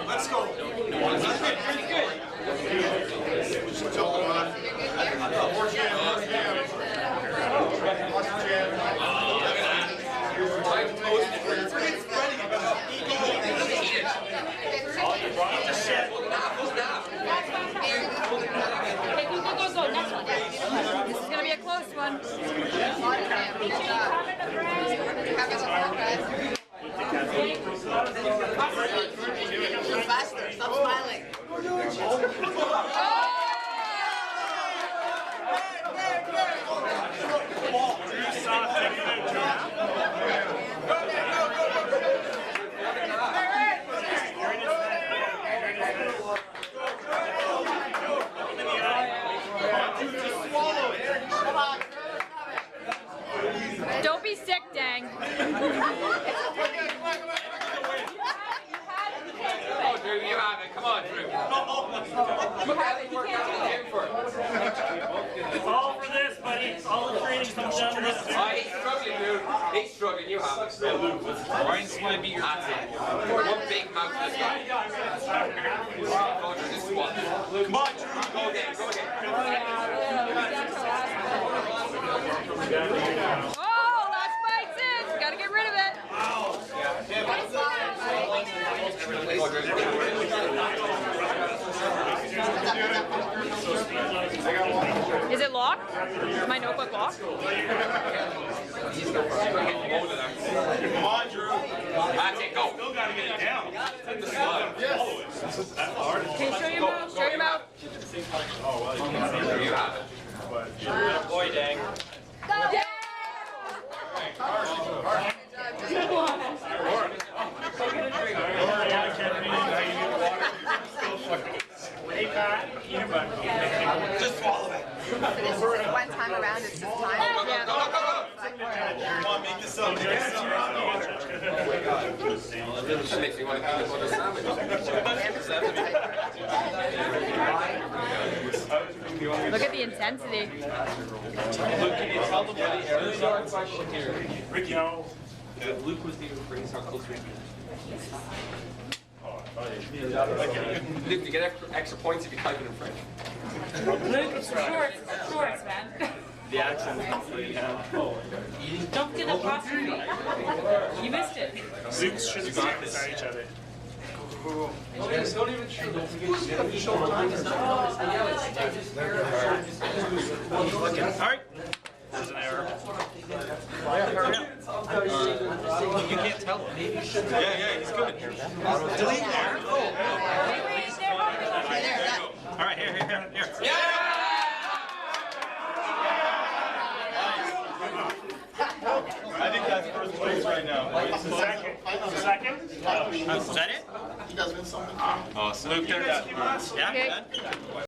Let's go. This is gonna be a close one. Faster, stop smiling. Don't be sick, dang. Drew, you have it. Come on, Drew. You have it. You can't do it. All for this, buddy. All the training comes down to this. Oh, he's struggling, dude. He's struggling. You have it. Ryan's going to be your That's it. One big mouth this guy. Go through this squat. Come on, Drew. Go again. Go again. Oh, last fight's in. Gotta get rid of it. Is it locked? Is my notebook locked? Come on, Drew. That's it. Go. Still got to get it down. Take the slide. Yes. That's hard. Okay, show your mouth. Show your mouth. You have it. Good boy, dang. Yeah! Good one. Just swallow it. One time around, it's just time. Yeah. Come on, make this up. That makes me want to eat a sandwich. Look at the intensity. Luke, can you tell them what the really dark question here? Ricky, no. Luke was the phrase how close we are. Luke, you get extra points if you type it in French. Luke, it's shorts. It's shorts, man. The accent is completely down. Don't get apostrophe. You missed it. Zooks shouldn't stand beside each other. Don't even show. Don't forget to show time. Alright. There's an error. You can't tell him. Yeah, he's good. Delete there. Alright, here. Yeah! I think that's first place right now. Second? Is that it? He does win something. Awesome. Luke, Yeah. Okay.